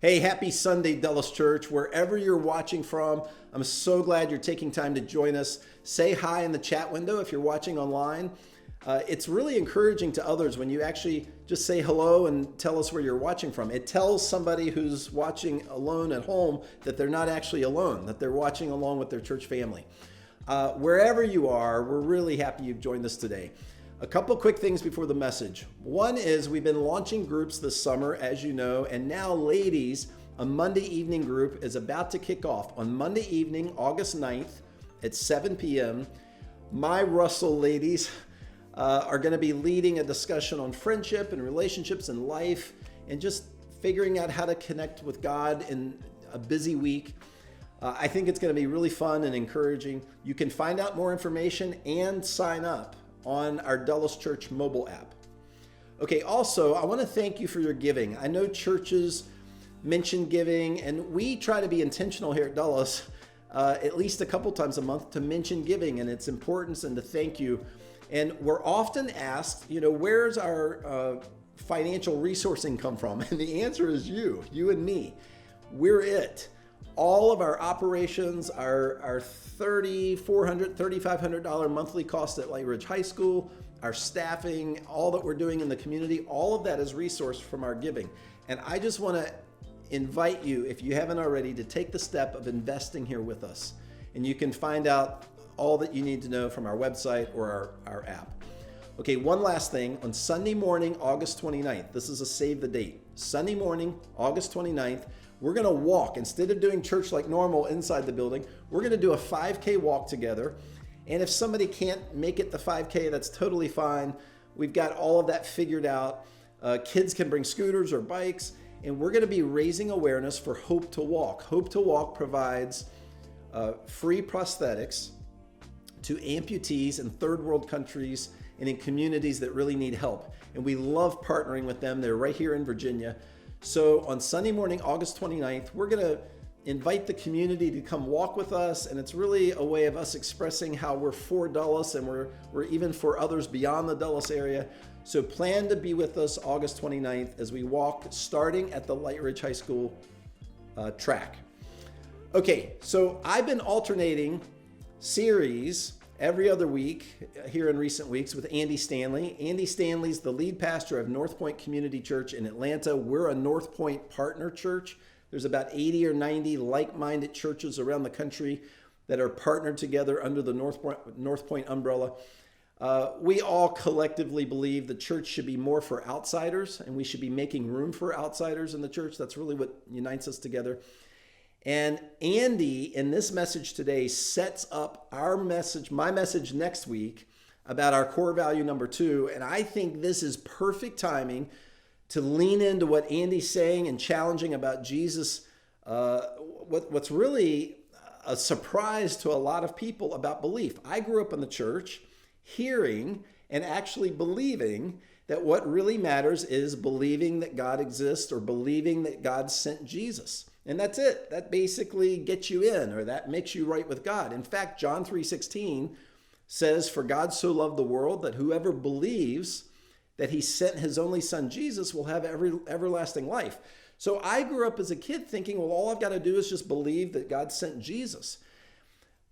Hey, happy Sunday, Dulles Church, wherever you're watching from. I'm so glad you're taking time to join us. Say hi in the chat window if you're watching online. It's really encouraging to others when you actually just say hello and tell us where you're watching from. It tells somebody who's watching alone at home that they're not actually alone, that they're watching along with their church family. Wherever you are, we're really happy you've joined us today. A couple quick things before the message. One is we've been launching groups this summer, as you know, and now ladies, a Monday evening group is about to kick off. On Monday evening, August 9th at 7 p.m., my Russell ladies are going to be leading a discussion on friendship and relationships and life and just figuring out how to connect with God in a busy week. I think it's going to be really fun and encouraging. You can find out more information and sign up on our Dulles Church mobile app. Okay, also, I want to thank you for your giving. I know churches mention giving, and we try to be intentional here at Dulles at least a couple times a month to mention giving and its importance and to thank you. And we're often asked, where's our financial resourcing come from? And the answer is you and me. We're it. All of our operations, our $3,400, $3,500 monthly cost at Light Ridge High School, our staffing, all that we're doing in the community, all of that is resourced from our giving. And I just want to invite you, if you haven't already, to take the step of investing here with us. And you can find out all that you need to know from our website or our app. Okay, one last thing. On Sunday morning, August 29th, this is a save the date. Sunday morning, August 29th, we're going to walk. Instead of doing church like normal inside the building, we're going to do a 5K walk together. And if somebody can't make it the 5K, that's totally fine. We've got all of that figured out. Kids can bring scooters or bikes, and we're going to be raising awareness for Hope to Walk. Hope to Walk provides free prosthetics to amputees in third world countries and in communities that really need help. And we love partnering with them. They're right here in Virginia. So on Sunday morning, August 29th, we're going to invite the community to come walk with us. And it's really a way of us expressing how we're for Dulles and we're even for others beyond the Dulles area. So plan to be with us August 29th as we walk starting at the Light Ridge High School track. Okay, so I've been alternating series every other week here in recent weeks with Andy Stanley. Andy Stanley's the lead pastor of North Point Community Church in Atlanta. We're a North Point partner church. There's about 80 or 90 like-minded churches around the country that are partnered together under the North Point umbrella. We all collectively believe the church should be more for outsiders, and we should be making room for outsiders in the church. That's really what unites us together. And Andy, in this message today, sets up our message, my message next week about our core value number 2. And I think this is perfect timing to lean into what Andy's saying and challenging about Jesus. What's really a surprise to a lot of people about belief. I grew up in the church hearing and actually believing that what really matters is believing that God exists or believing that God sent Jesus. And that's it. That basically gets you in, or that makes you right with God. In fact, John 3:16 says, "For God so loved the world that whoever believes that he sent his only son Jesus will have everlasting life." So I grew up as a kid thinking, well, all I've got to do is just believe that God sent Jesus.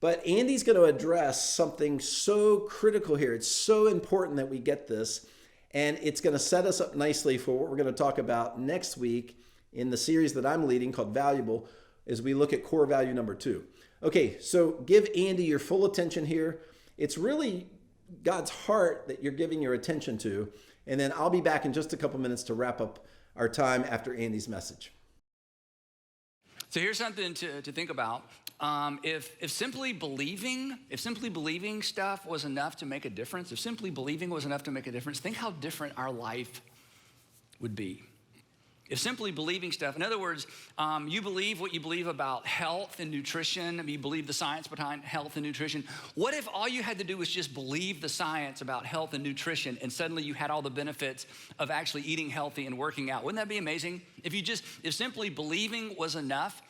But Andy's going to address something so critical here. It's so important that we get this. And it's going to set us up nicely for what we're going to talk about next week in the series that I'm leading called Valuable, as we look at core value number 2. Okay, so give Andy your full attention here. It's really God's heart that you're giving your attention to. And then I'll be back in just a couple minutes to wrap up our time after Andy's message. So here's something to think about. If simply believing stuff was enough to make a difference, if simply believing was enough to make a difference, think how different our life would be. If simply believing stuff, in other words, you believe what you believe about health and nutrition, you believe the science behind health and nutrition. What if all you had to do was just believe the science about health and nutrition and suddenly you had all the benefits of actually eating healthy and working out? Wouldn't that be amazing? If simply believing was enough,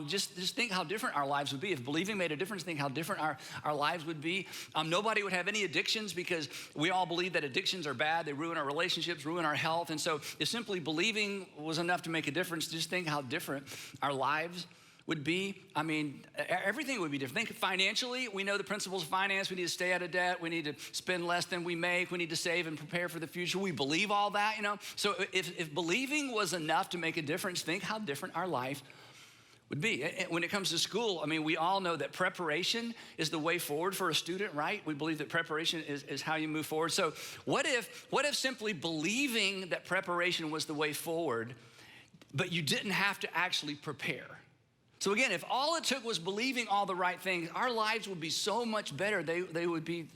Just think how different our lives would be. If believing made a difference, think how different our lives would be. Nobody would have any addictions because we all believe that addictions are bad. They ruin our relationships, ruin our health. And so if simply believing was enough to make a difference, just think how different our lives would be. I mean, everything would be different. Think financially, we know the principles of finance. We need to stay out of debt. We need to spend less than we make. We need to save and prepare for the future. We believe all that, you know. So if believing was enough to make a difference, think how different our life would be. When it comes to school, I mean, we all know that preparation is the way forward for a student, right? We believe that preparation is how you move forward. So what if simply believing that preparation was the way forward, but you didn't have to actually prepare? So again, if all it took was believing all the right things, our lives would be so much better. It would be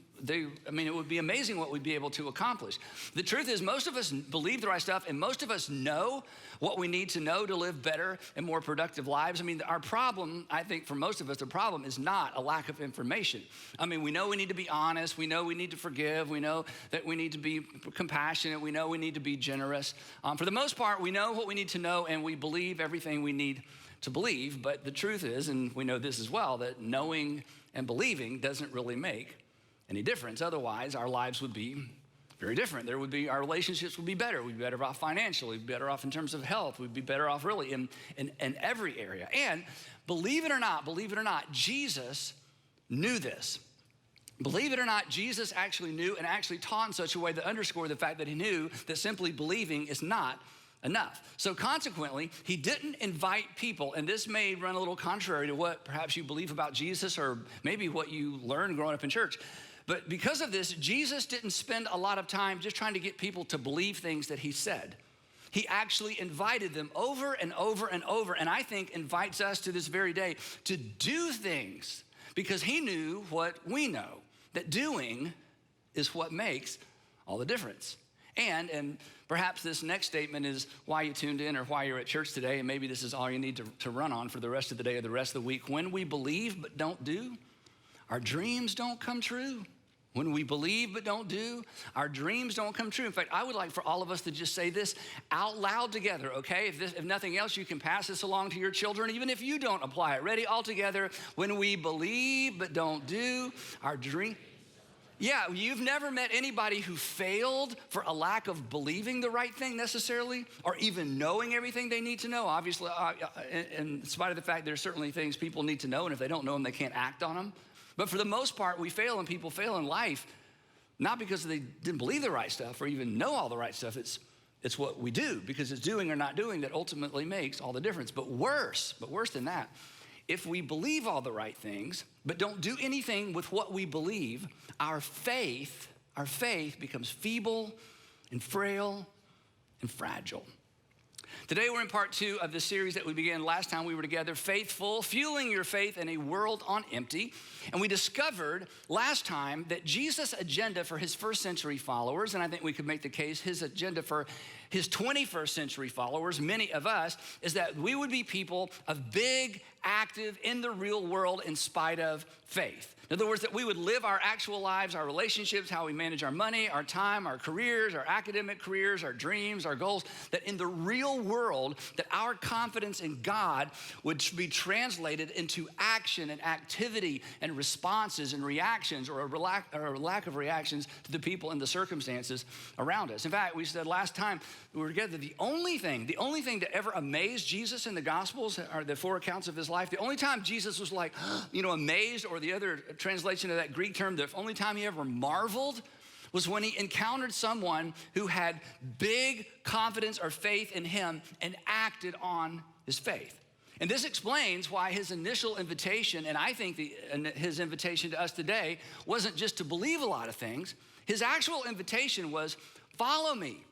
amazing what we'd be able to accomplish. The truth is, most of us believe the right stuff, and most of us know what we need to know to live better and more productive lives. I mean, our problem, I think for most of us, the problem is not a lack of information. I mean, we know we need to be honest. We know we need to forgive. We know that we need to be compassionate. We know we need to be generous. For the most part, we know what we need to know, and we believe everything we need to believe. But the truth is, and we know this as well, that knowing and believing doesn't really make any difference. Otherwise, our lives would be very different. Our relationships would be better. We'd be better off financially. We'd be better off in terms of health. We'd be better off really in every area. And believe it or not, Jesus knew this. Believe it or not, Jesus actually knew and actually taught in such a way that underscored the fact that he knew that simply believing is not enough. So consequently, he didn't invite people, and this may run a little contrary to what perhaps you believe about Jesus or maybe what you learned growing up in church. But because of this, Jesus didn't spend a lot of time just trying to get people to believe things that he said. He actually invited them over and over and over, and I think invites us to this very day to do things because he knew what we know, that doing is what makes all the difference. And perhaps this next statement is why you tuned in or why you're at church today, and maybe this is all you need to run on for the rest of the day or the rest of the week. When we believe but don't do, our dreams don't come true. When we believe but don't do, our dreams don't come true. In fact, I would like for all of us to just say this out loud together, okay? If nothing else, you can pass this along to your children, even if you don't apply it. Ready? All together. When we believe but don't do, our dream. Yeah, you've never met anybody who failed for a lack of believing the right thing necessarily, or even knowing everything they need to know. Obviously, in spite of the fact there's certainly things people need to know, and if they don't know them, they can't act on them. But for the most part, we fail, and people fail in life, not because they didn't believe the right stuff or even know all the right stuff. It's what we do, because it's doing or not doing that ultimately makes all the difference. But worse than that, if we believe all the right things, but don't do anything with what we believe, our faith becomes feeble and frail and fragile. Today we're in part 2 of the series that we began last time we were together, Faithful, Fueling Your Faith in a World on Empty. And we discovered last time that Jesus' agenda for his first century followers, and I think we could make the case his agenda for his 21st century followers, many of us, is that we would be people of big, active, in the real world in spite of faith. In other words, that we would live our actual lives, our relationships, how we manage our money, our time, our careers, our academic careers, our dreams, our goals, that in the real world, that our confidence in God would be translated into action and activity and responses and reactions or a lack of reactions to the people and the circumstances around us. In fact, we said last time we were together, the only thing that ever amazed Jesus in the Gospels are the 4 accounts of his life. The only time Jesus was like, amazed, or the other translation of that Greek term, the only time he ever marveled was when he encountered someone who had big confidence or faith in him and acted on his faith. And this explains why his initial invitation, and I think his invitation to us today, wasn't just to believe a lot of things. His actual invitation was, follow me.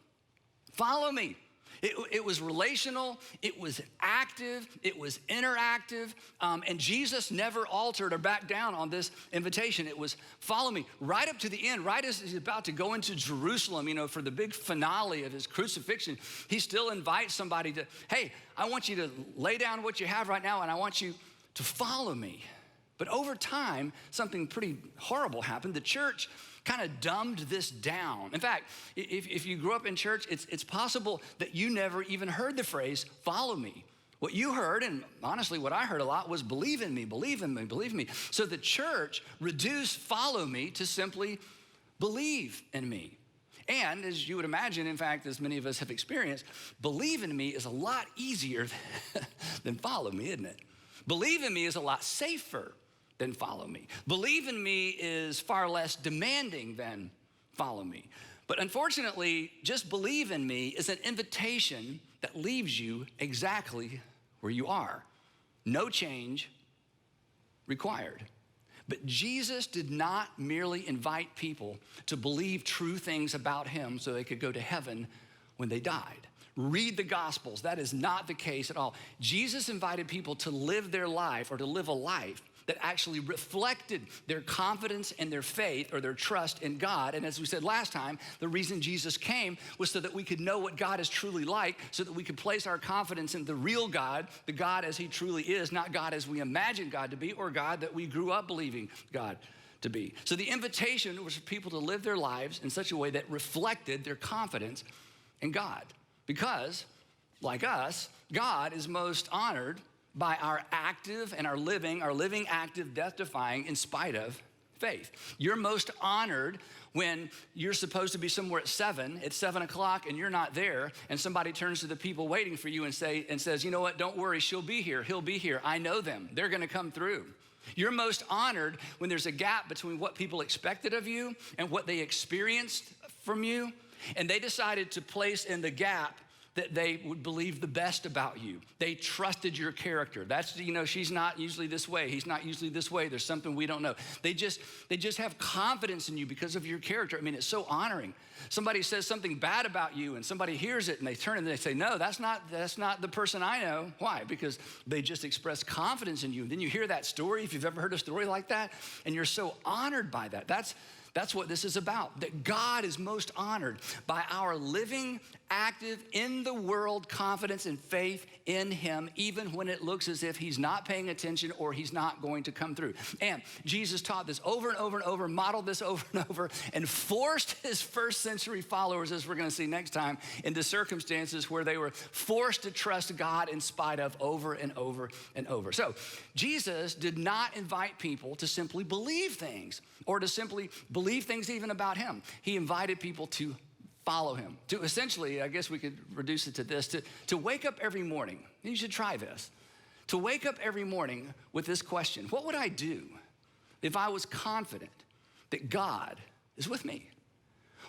Follow me. It was relational, it was active, it was interactive, and Jesus never altered or backed down on this invitation. It was follow me right up to the end, right as he's about to go into Jerusalem, for the big finale of his crucifixion. He still invites somebody to, hey, I want you to lay down what you have right now, and I want you to follow me. But over time, something pretty horrible happened. The church kind of dumbed this down. In fact, if you grew up in church, it's possible that you never even heard the phrase, follow me, What you heard, and honestly what I heard a lot, was believe in me, believe in me, believe in me. So the church reduced follow me to simply believe in me. And as you would imagine, in fact, as many of us have experienced, believe in me is a lot easier than follow me, isn't it? Believe in me is a lot safer than follow me. Believe in me is far less demanding than follow me. But unfortunately, just believe in me is an invitation that leaves you exactly where you are. No change required. But Jesus did not merely invite people to believe true things about him so they could go to heaven when they died. Read the Gospels. That is not the case at all. Jesus invited people to live their life, or to live a life that actually reflected their confidence and their faith or their trust in God. And as we said last time, the reason Jesus came was so that we could know what God is truly like, so that we could place our confidence in the real God, the God as he truly is, not God as we imagine God to be, or God that we grew up believing God to be. So the invitation was for people to live their lives in such a way that reflected their confidence in God. Because, like us, God is most honored by our active and our living active, death-defying, in spite of faith. You're most honored when you're supposed to be somewhere at 7 o'clock, and you're not there, and somebody turns to the people waiting for you and says, you know what, don't worry, she'll be here, he'll be here. I know them, they're gonna come through. You're most honored when there's a gap between what people expected of you and what they experienced from you, and they decided to place in the gap that they would believe the best about you. They trusted your character. That's, she's not usually this way. He's not usually this way. There's something we don't know. They just have confidence in you because of your character. I mean, it's so honoring. Somebody says something bad about you and somebody hears it and they turn and they say, no, that's not the person I know. Why? Because they just expressed confidence in you. And then you hear that story, if you've ever heard a story like that, and you're so honored by that. That's what this is about, that God is most honored by our living, active, in the world confidence and faith in him, even when it looks as if he's not paying attention or he's not going to come through. And Jesus taught this over and over and over, modeled this over and over, and forced his first century followers, as we're gonna see next time, into circumstances where they were forced to trust God in spite of, over and over and over. So Jesus did not invite people to simply believe things or to simply believe things even about him. He invited people to follow him, to essentially, I guess we could reduce it to this, to wake up every morning. You should try this. To wake up every morning with this question: what would I do if I was confident that God is with me?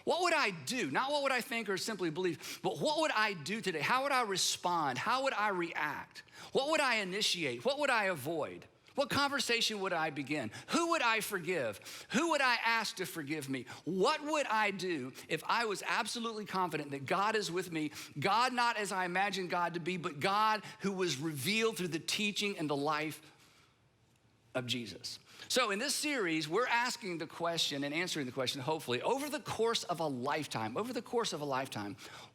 What would I do? Not what would I think or simply believe, but what would I do today? How would I respond? How would I react? What would I initiate? What would I avoid? What conversation would I begin? Who would I forgive? Who would I ask to forgive me? What would I do if I was absolutely confident that God is with me? God not as I imagined God to be, but God who was revealed through the teaching and the life of Jesus. So in this series, we're asking the question and answering the question, hopefully, over the course of a lifetime,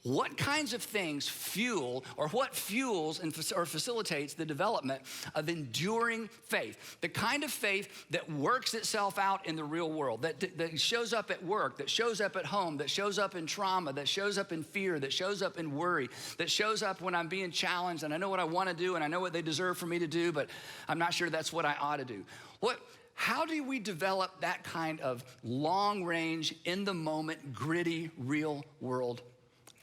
what kinds of things fuel, or what fuels or facilitates the development of enduring faith? The kind of faith that works itself out in the real world, that shows up at work, that shows up at home, that shows up in trauma, that shows up in fear, that shows up in worry, that shows up when I'm being challenged and I know what I want to do and I know what they deserve for me to do, but I'm not sure that's what I ought to do. How do we develop that kind of long-range, in-the-moment, gritty, real-world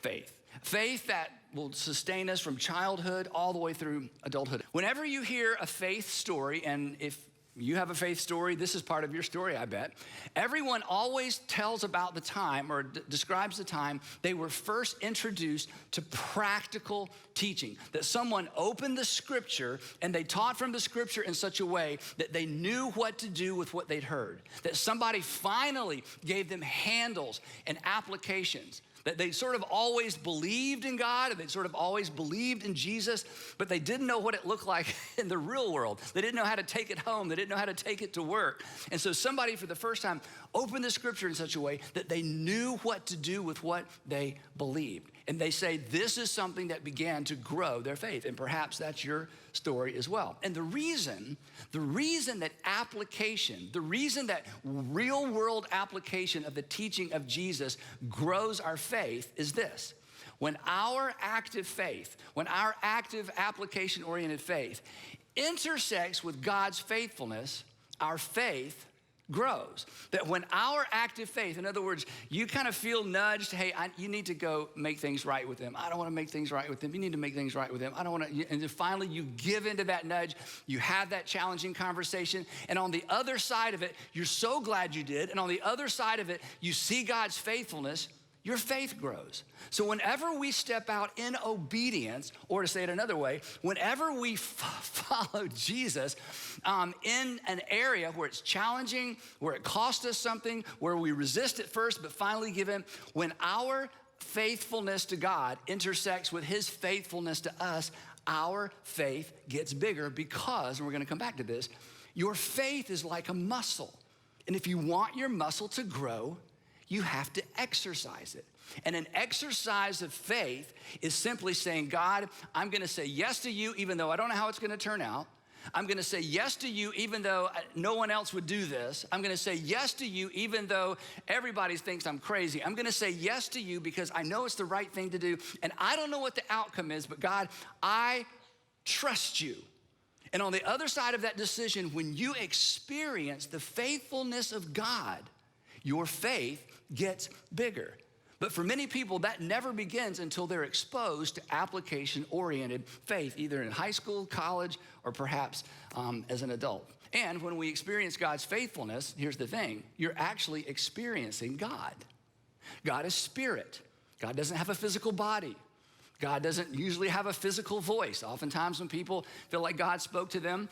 faith? Faith that will sustain us from childhood all the way through adulthood. Whenever you hear a faith story, and if you have a faith story, this is part of your story, I bet. Everyone always tells about the time or describes the time they were first introduced to practical teaching. That someone opened the scripture and they taught from the scripture in such a way that they knew what to do with what they'd heard. That somebody finally gave them handles and applications. That they sort of always believed in God and they sort of always believed in Jesus, but they didn't know what it looked like in the real world. They didn't know how to take it home. They didn't know how to take it to work. And so somebody for the first time opened the scripture in such a way that they knew what to do with what they believed. And they say this is something that began to grow their faith. And perhaps that's your story as well. And the reason that application, the reason that real world application of the teaching of Jesus grows our faith is this. when our active faith, when our active application-oriented faith intersects with God's faithfulness, our faith grows. That when our active faith, in other words, you kind of feel nudged, hey, you need to go make things right with them. I don't want to make things right with them. You need to make things right with them. I don't want to, and then finally you give into that nudge, you have that challenging conversation, and on the other side of it, you're so glad you did, and on the other side of it, you see God's faithfulness, your faith grows. So whenever we step out in obedience, or to say it another way, whenever we follow Jesus in an area where it's challenging, where it costs us something, where we resist at first but finally give in, when our faithfulness to God intersects with his faithfulness to us, our faith gets bigger because, and we're gonna come back to this, your faith is like a muscle. And if you want your muscle to grow, you have to exercise it. And an exercise of faith is simply saying, God, I'm gonna say yes to you even though I don't know how it's gonna turn out. I'm gonna say yes to you even though no one else would do this. I'm gonna say yes to you even though everybody thinks I'm crazy. I'm gonna say yes to you because I know it's the right thing to do. And I don't know what the outcome is, but God, I trust you. And on the other side of that decision, when you experience the faithfulness of God, your faith gets bigger. But for many people, that never begins until they're exposed to application-oriented faith, either in high school, college, or perhaps as an adult. And when we experience God's faithfulness, here's the thing, you're actually experiencing God. God is spirit. God doesn't have a physical body. God doesn't usually have a physical voice. Oftentimes when people feel like God spoke to them,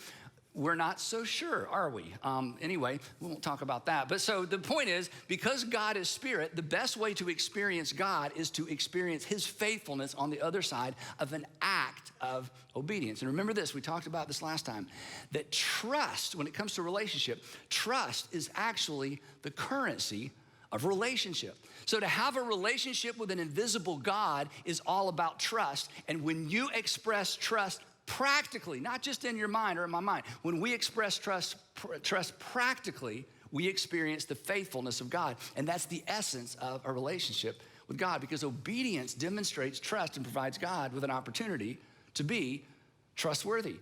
we're not so sure, are we? Anyway, we won't talk about that. But so the point is, because God is spirit, the best way to experience God is to experience his faithfulness on the other side of an act of obedience. And remember this, we talked about this last time, that trust, when it comes to relationship, trust is actually the currency of relationship. So to have a relationship with an invisible God is all about trust. And when you express trust practically, not just in your mind or in my mind, when we express trust practically, we experience the faithfulness of God. And that's the essence of a relationship with God, because obedience demonstrates trust and provides God with an opportunity to be trustworthy.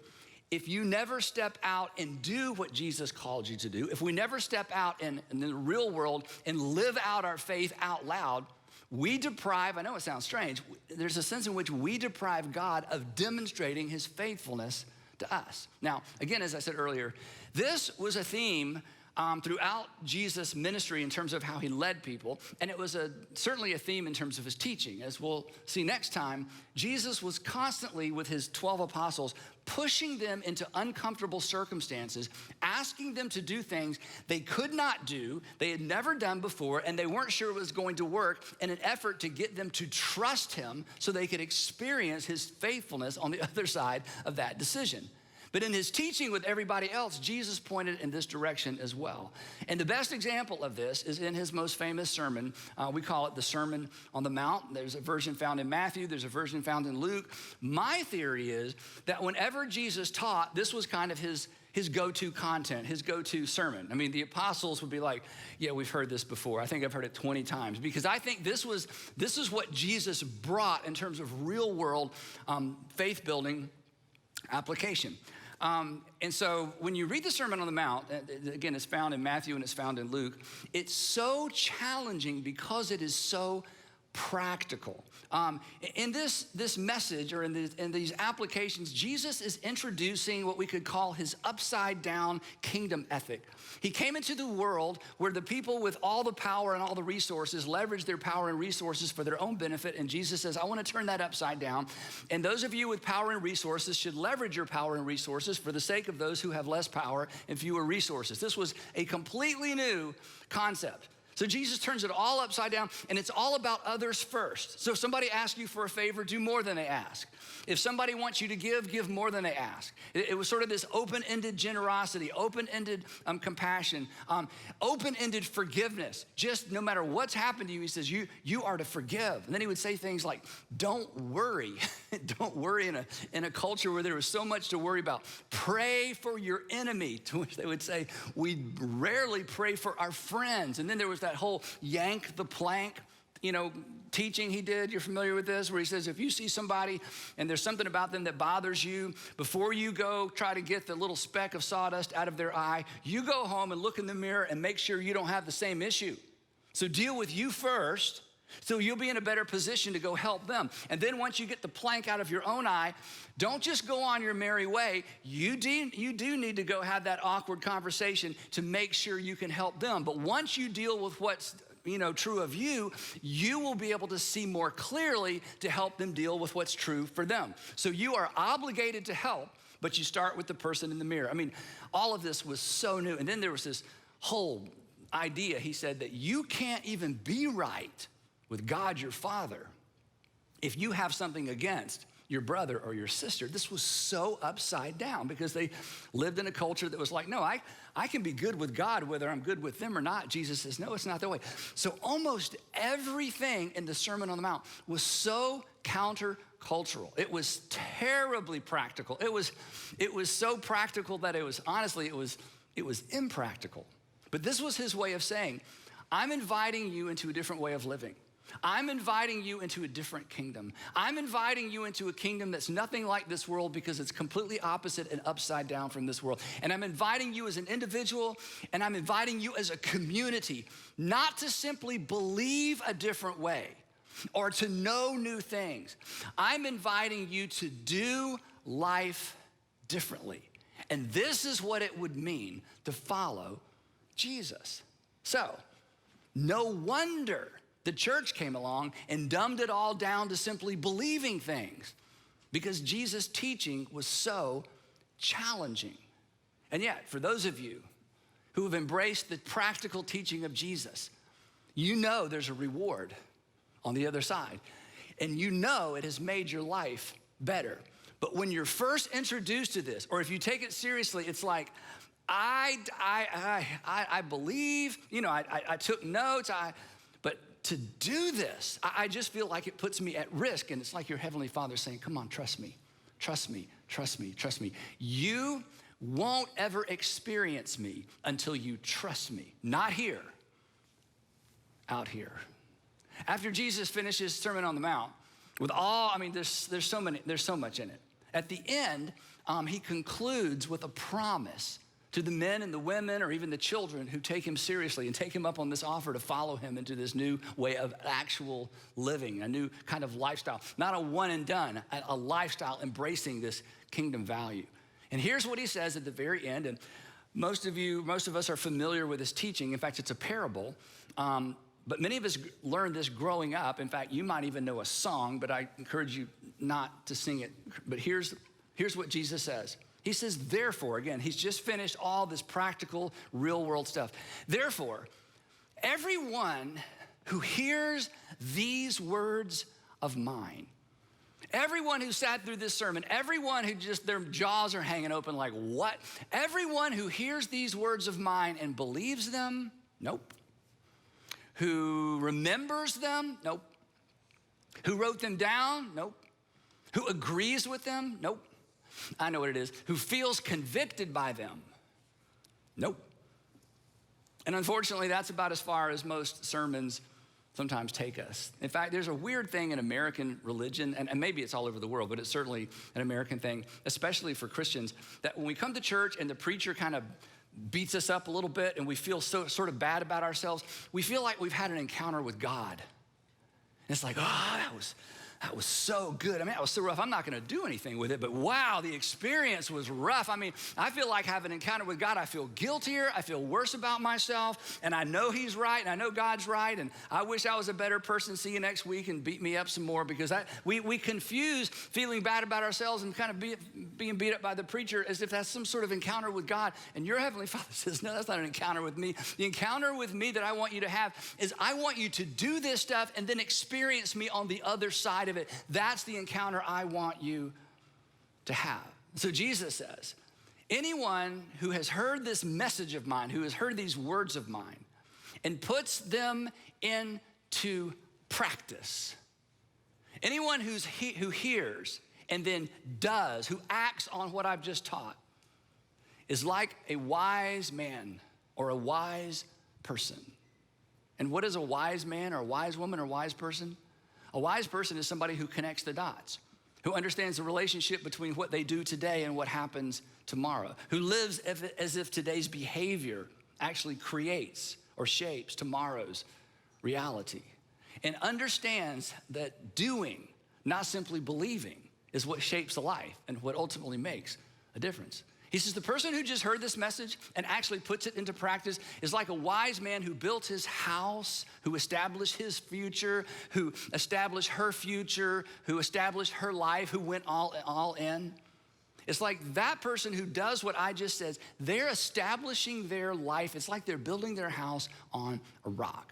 If you never step out and do what Jesus called you to do, if we never step out in the real world and live out our faith out loud, we deprive, I know it sounds strange, there's a sense in which we deprive God of demonstrating his faithfulness to us. Now, again, as I said earlier, this was a theme throughout Jesus' ministry in terms of how he led people, and it was certainly a theme in terms of his teaching. As we'll see next time, Jesus was constantly with his 12 apostles pushing them into uncomfortable circumstances, asking them to do things they could not do, they had never done before, and they weren't sure it was going to work, in an effort to get them to trust him so they could experience his faithfulness on the other side of that decision. But in his teaching with everybody else, Jesus pointed in this direction as well. And the best example of this is in his most famous sermon. We call it the Sermon on the Mount. There's a version found in Matthew. There's a version found in Luke. My theory is that whenever Jesus taught, this was kind of his go-to content, his go-to sermon. I mean, the apostles would be like, yeah, we've heard this before. I think I've heard it 20 times, because I think this is what Jesus brought in terms of real world faith-building application. And so when you read the Sermon on the Mount, again, it's found in Matthew and it's found in Luke, it's so challenging because it is so practical. In this message, or in these applications, Jesus is introducing what we could call his upside down kingdom ethic. He came into the world where the people with all the power and all the resources leverage their power and resources for their own benefit. And Jesus says, I want to turn that upside down. And those of you with power and resources should leverage your power and resources for the sake of those who have less power and fewer resources. This was a completely new concept. So Jesus turns it all upside down, and it's all about others first. So if somebody asks you for a favor, do more than they ask. If somebody wants you to give more than they ask. It was sort of this open-ended generosity, open-ended compassion, open-ended forgiveness. Just no matter what's happened to you, he says, you are to forgive. And then he would say things like, don't worry. Don't worry in a culture where there was so much to worry about. Pray for your enemy, to which they would say, we rarely pray for our friends. And then there was that whole yank the plank, teaching he did. You're familiar with this, where he says, if you see somebody and there's something about them that bothers you, before you go try to get the little speck of sawdust out of their eye, you go home and look in the mirror and make sure you don't have the same issue. So deal with you first, so you'll be in a better position to go help them. And then once you get the plank out of your own eye, don't just go on your merry way. You do need to go have that awkward conversation to make sure you can help them. But once you deal with what's true of you, you will be able to see more clearly to help them deal with what's true for them. So you are obligated to help, but you start with the person in the mirror. I mean, all of this was so new. And then there was this whole idea, he said, that you can't even be right with God your Father if you have something against your brother or your sister. This was so upside down because they lived in a culture that was like, no, I can be good with God whether I'm good with them or not. Jesus says, no, it's not that way. So almost everything in the Sermon on the Mount was so countercultural. It was terribly practical. It was so practical that it was impractical. But this was his way of saying, I'm inviting you into a different way of living. I'm inviting you into a different kingdom. I'm inviting you into a kingdom that's nothing like this world because it's completely opposite and upside down from this world. And I'm inviting you as an individual, and I'm inviting you as a community, not to simply believe a different way or to know new things. I'm inviting you to do life differently. And this is what it would mean to follow Jesus. So, no wonder the church came along and dumbed it all down to simply believing things, because Jesus' teaching was so challenging. And yet, for those of you who have embraced the practical teaching of Jesus, you know there's a reward on the other side. And you know it has made your life better. But when you're first introduced to this, or if you take it seriously, it's like, I believe, I took notes, but to do this, I just feel like it puts me at risk. And it's like your Heavenly Father saying, come on, trust me, trust me, trust me, trust me. You won't ever experience me until you trust me. Not here, out here. After Jesus finishes Sermon on the Mount, with all, there's so much in it. At the end, he concludes with a promise to the men and the women or even the children who take him seriously and take him up on this offer to follow him into this new way of actual living, a new kind of lifestyle. Not a one and done, a lifestyle embracing this kingdom value. And here's what he says at the very end, and most of us are familiar with this teaching. In fact, it's a parable, but many of us learned this growing up. In fact, you might even know a song, but I encourage you not to sing it. But here's what Jesus says. He says, therefore, again, he's just finished all this practical, real world stuff. Therefore, everyone who hears these words of mine, everyone who sat through this sermon, everyone who just, their jaws are hanging open like, what? Everyone who hears these words of mine and believes them, nope. Who remembers them, nope. Who wrote them down, nope. Who agrees with them, nope. I know what it is. Who feels convicted by them? Nope. And unfortunately, that's about as far as most sermons sometimes take us. In fact, there's a weird thing in American religion, and maybe it's all over the world, but it's certainly an American thing, especially for Christians, that when we come to church and the preacher kind of beats us up a little bit and we feel so sort of bad about ourselves, we feel like we've had an encounter with God. And it's like, oh, that was so good. That was so rough. I'm not going to do anything with it, but wow, the experience was rough. I feel like having an encounter with God. I feel guiltier. I feel worse about myself, and I know he's right, and I know God's right, and I wish I was a better person. See you next week and beat me up some more, because we confuse feeling bad about ourselves and kind of being beat up by the preacher as if that's some sort of encounter with God. And your Heavenly Father says, no, that's not an encounter with me. The encounter with me that I want you to have is I want you to do this stuff and then experience me on the other side of it. That's the encounter I want you to have. So Jesus says, anyone who has heard this message of mine, who has heard these words of mine, and puts them into practice, anyone who hears and then does, who acts on what I've just taught, is like a wise man or a wise person. And what is a wise man or a wise woman or a wise person? A wise person is somebody who connects the dots, who understands the relationship between what they do today and what happens tomorrow, who lives as if today's behavior actually creates or shapes tomorrow's reality, and understands that doing, not simply believing, is what shapes a life and what ultimately makes a difference. He says the person who just heard this message and actually puts it into practice is like a wise man who built his house, who established his future, who established her future, who established her life, who went all in. It's like that person who does what I just said, they're establishing their life. It's like they're building their house on a rock.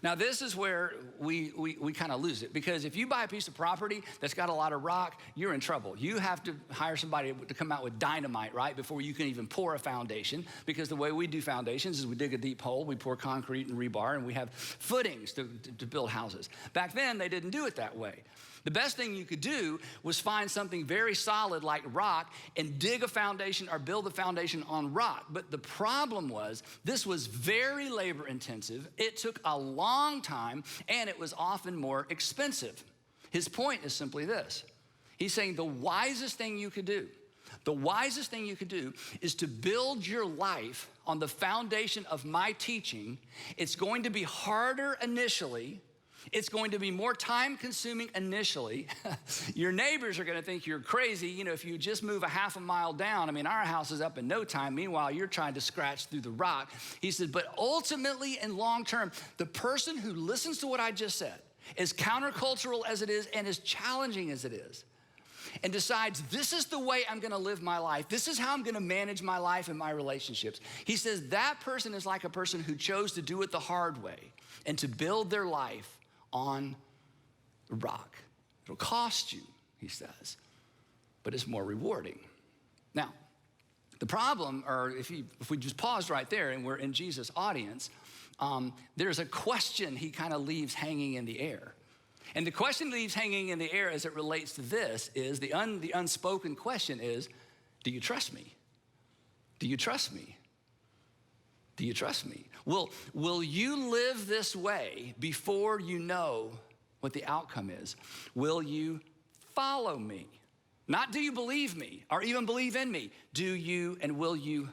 Now, this is where we kind of lose it, because if you buy a piece of property that's got a lot of rock, you're in trouble. You have to hire somebody to come out with dynamite, right, before you can even pour a foundation, because the way we do foundations is we dig a deep hole, we pour concrete and rebar, and we have footings to build houses. Back then, they didn't do it that way. The best thing you could do was find something very solid like rock and dig a foundation or build a foundation on rock. But the problem was this was very labor intensive. It took a long time, and it was often more expensive. His point is simply this. He's saying the wisest thing you could do is to build your life on the foundation of my teaching. It's going to be harder initially. It's going to be more time-consuming initially. Your neighbors are going to think you're crazy, if you just move a half a mile down. I mean, our house is up in no time. Meanwhile, you're trying to scratch through the rock. He said, but ultimately and long-term, the person who listens to what I just said, as countercultural as it is and as challenging as it is, and decides this is the way I'm going to live my life, this is how I'm going to manage my life and my relationships. He says that person is like a person who chose to do it the hard way and to build their life on a rock. It'll cost you, he says, but it's more rewarding. Now, the problem, or if we just pause right there and we're in Jesus' audience, there's a question he kind of leaves hanging in the air. And the question leaves hanging in the air as it relates to this is, the unspoken question is, do you trust me? Do you trust me? Do you trust me? Will you live this way before you know what the outcome is? Will you follow me? Not do you believe me or even believe in me. Do you and will you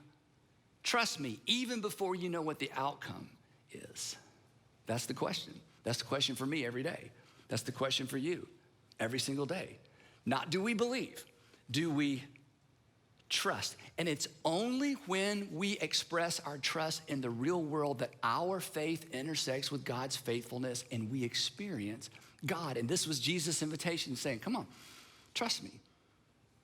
trust me even before you know what the outcome is? That's the question. That's the question for me every day. That's the question for you every single day. Not do we believe, do we trust? And it's only when we express our trust in the real world that our faith intersects with God's faithfulness and we experience God. And this was Jesus' invitation saying, come on, trust me.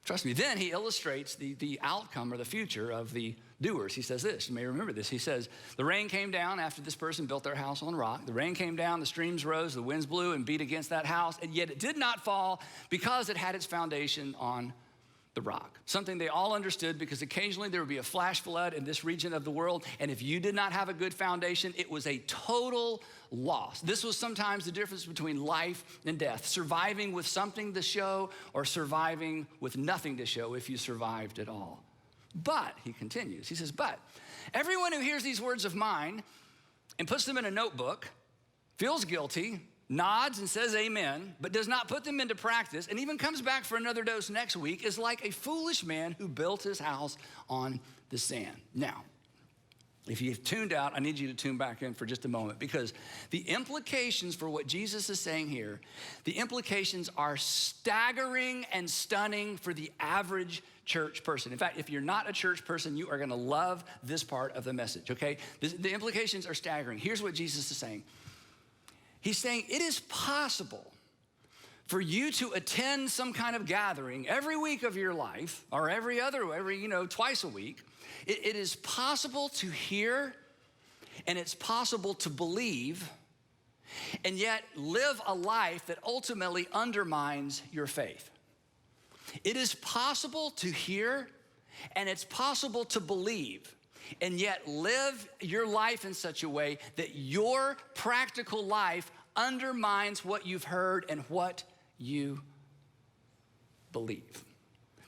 Trust me. Then he illustrates the outcome or the future of the doers. He says this, you may remember this. He says, the rain came down after this person built their house on rock. The rain came down, the streams rose, the winds blew and beat against that house, and yet it did not fall because it had its foundation on the rock. Something they all understood, because occasionally there would be a flash flood in this region of the world, and if you did not have a good foundation, it was a total loss. This was sometimes the difference between life and death, surviving with something to show or surviving with nothing to show if you survived at all. But, he continues, he says, but everyone who hears these words of mine and puts them in a notebook feels guilty, nods and says amen, but does not put them into practice, and even comes back for another dose next week, is like a foolish man who built his house on the sand. Now, if you've tuned out, I need you to tune back in for just a moment, because the implications for what Jesus is saying here, the implications are staggering and stunning for the average church person. In fact, if you're not a church person, you are going to love this part of the message, okay? The implications are staggering. Here's what Jesus is saying. He's saying it is possible for you to attend some kind of gathering every week of your life, or twice a week. It is possible to hear, and it's possible to believe, and yet live a life that ultimately undermines your faith. It is possible to hear, and it's possible to believe, and yet live your life in such a way that your practical life undermines what you've heard and what you believe.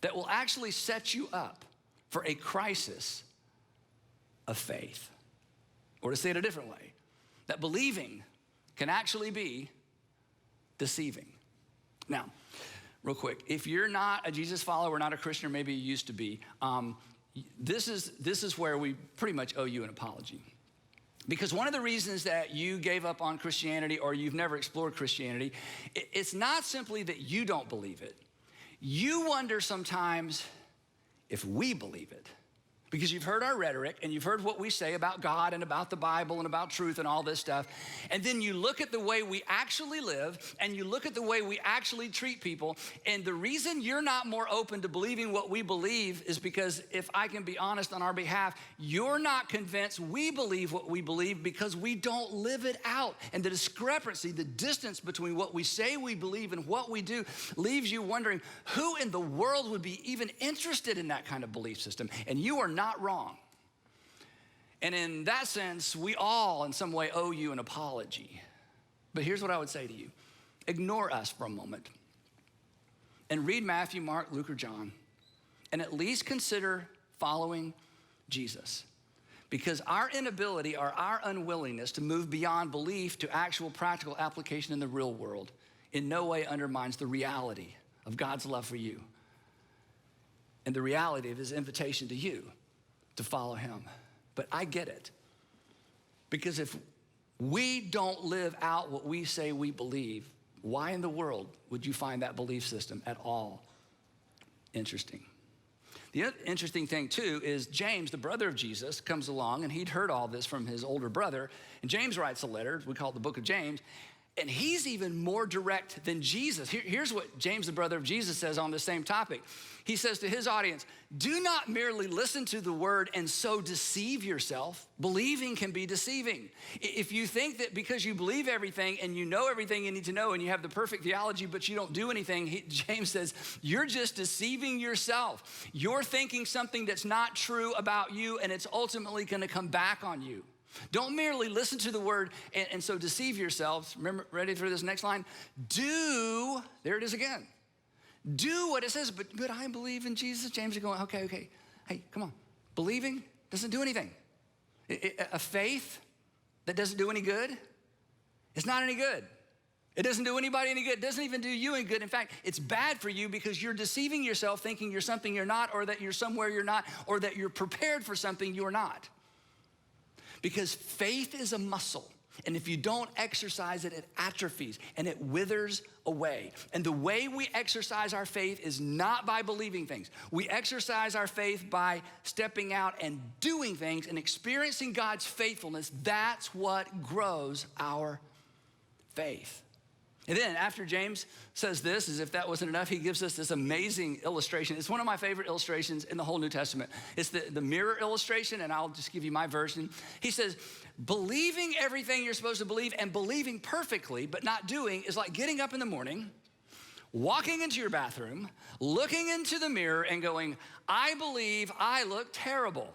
That will actually set you up for a crisis of faith. Or to say it a different way, that believing can actually be deceiving. Now, real quick, if you're not a Jesus follower, not a Christian, or maybe you used to be, this is where we pretty much owe you an apology. Because one of the reasons that you gave up on Christianity or you've never explored Christianity, it's not simply that you don't believe it. You wonder sometimes if we believe it. Because you've heard our rhetoric and you've heard what we say about God and about the Bible and about truth and all this stuff. And then you look at the way we actually live and you look at the way we actually treat people. And the reason you're not more open to believing what we believe is because, if I can be honest on our behalf, you're not convinced we believe what we believe because we don't live it out. And the discrepancy, the distance between what we say we believe and what we do leaves you wondering who in the world would be even interested in that kind of belief system. And you are not wrong. And in that sense, we all in some way owe you an apology. But here's what I would say to you. Ignore us for a moment and read Matthew, Mark, Luke, or John, and at least consider following Jesus. Because our inability or our unwillingness to move beyond belief to actual practical application in the real world in no way undermines the reality of God's love for you and the reality of his invitation to you to follow him. But I get it. Because if we don't live out what we say we believe, why in the world would you find that belief system at all interesting? The other interesting thing too is James, the brother of Jesus, comes along and he'd heard all this from his older brother. And James writes a letter, we call it the book of James. And he's even more direct than Jesus. Here's what James, the brother of Jesus, says on the same topic. He says to his audience, do not merely listen to the word and so deceive yourself. Believing can be deceiving. If you think that because you believe everything and you know everything you need to know and you have the perfect theology, but you don't do anything, James says, you're just deceiving yourself. You're thinking something that's not true about you, and it's ultimately gonna come back on you. Don't merely listen to the word and so deceive yourselves. Remember, ready for this next line? Do, there it is again. Do what it says, but I believe in Jesus. James is going, okay. Hey, come on. Believing doesn't do anything. A faith that doesn't do any good, it's not any good. It doesn't do anybody any good. It doesn't even do you any good. In fact, it's bad for you because you're deceiving yourself thinking you're something you're not, or that you're somewhere you're not, or that you're prepared for something you're not. Because faith is a muscle, and if you don't exercise it, it atrophies and it withers away. And the way we exercise our faith is not by believing things. We exercise our faith by stepping out and doing things and experiencing God's faithfulness. That's what grows our faith. And then after James says this, as if that wasn't enough, he gives us this amazing illustration. It's one of my favorite illustrations in the whole New Testament. It's the mirror illustration, and I'll just give you my version. He says, believing everything you're supposed to believe and believing perfectly but not doing is like getting up in the morning, walking into your bathroom, looking into the mirror and going, I believe I look terrible.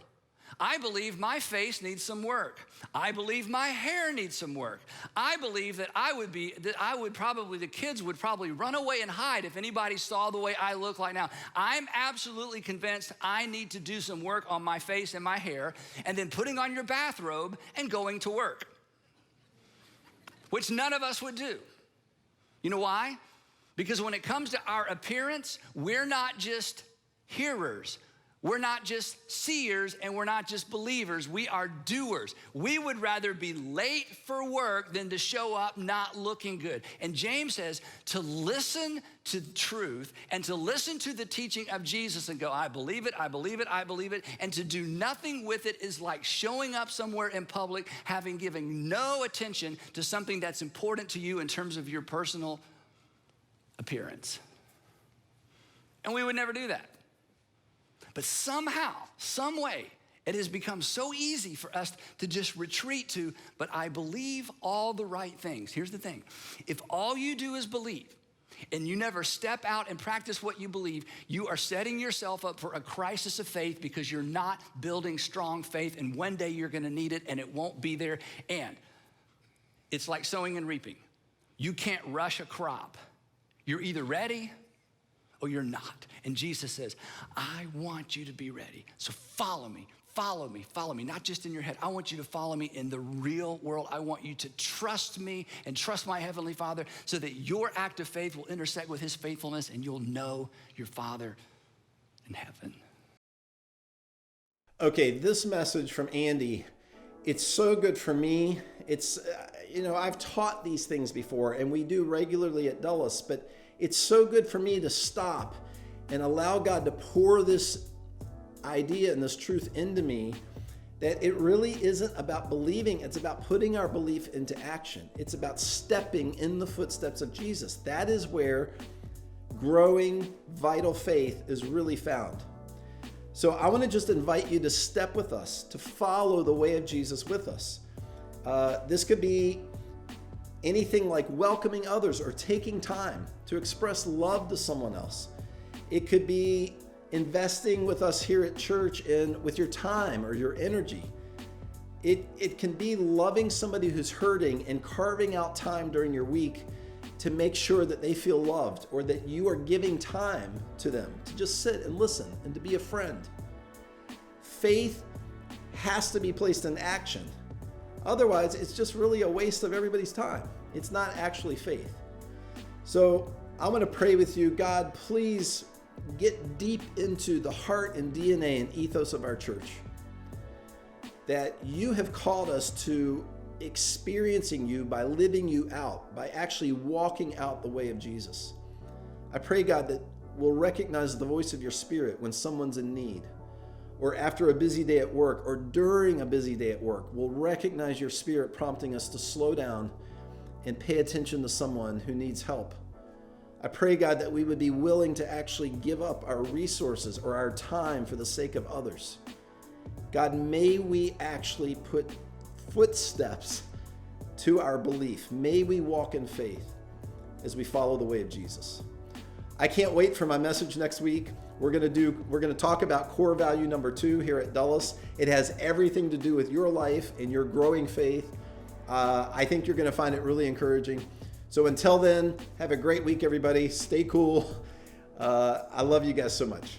I believe my face needs some work. I believe my hair needs some work. I believe that the kids would probably run away and hide if anybody saw the way I look like now. I'm absolutely convinced I need to do some work on my face and my hair, and then putting on your bathrobe and going to work, which none of us would do. You know why? Because when it comes to our appearance, we're not just hearers. We're not just seers, and we're not just believers. We are doers. We would rather be late for work than to show up not looking good. And James says to listen to truth and to listen to the teaching of Jesus and go, I believe it, I believe it, I believe it. And to do nothing with it is like showing up somewhere in public, having given no attention to something that's important to you in terms of your personal appearance. And we would never do that. But somehow, some way, it has become so easy for us to just retreat to, but I believe all the right things. Here's the thing. If all you do is believe, and you never step out and practice what you believe, you are setting yourself up for a crisis of faith because you're not building strong faith, and one day you're gonna need it and it won't be there. And it's like sowing and reaping. You can't rush a crop. You're either ready or you're not. And Jesus says, I want you to be ready. So follow me, follow me, not just in your head. I want you to follow me in the real world. I want you to trust me and trust my Heavenly Father so that your act of faith will intersect with his faithfulness and you'll know your Father in heaven. Okay, this message from Andy, it's so good for me. It's, I've taught these things before and we do regularly at Dulles, but it's so good for me to stop and allow God to pour this idea and this truth into me that it really isn't about believing, it's about putting our belief into action. It's about stepping in the footsteps of Jesus. That is where growing vital faith is really found. So I want to just invite you to step with us, to follow the way of Jesus with us. This could be anything like welcoming others or taking time to express love to someone else. It could be investing with us here at church with your time or your energy. It can be loving somebody who's hurting and carving out time during your week to make sure that they feel loved or that you are giving time to them to just sit and listen and to be a friend. Faith has to be placed in action. Otherwise, it's just really a waste of everybody's time. It's not actually faith. So I'm going to pray with you. God, please get deep into the heart and DNA and ethos of our church. That you have called us to experiencing you by living you out, by actually walking out the way of Jesus. I pray, God, that we'll recognize the voice of your Spirit when someone's in need, or after a busy day at work, or during a busy day at work. We'll recognize your Spirit prompting us to slow down and pay attention to someone who needs help. I pray, God, that we would be willing to actually give up our resources or our time for the sake of others. God, may we actually put footsteps to our belief. May we walk in faith as we follow the way of Jesus. I can't wait for my message next week. We're going to talk about core value number 2 here at Dulles. It has everything to do with your life and your growing faith. I think you're going to find it really encouraging. So until then, have a great week, everybody. Stay cool. I love you guys so much.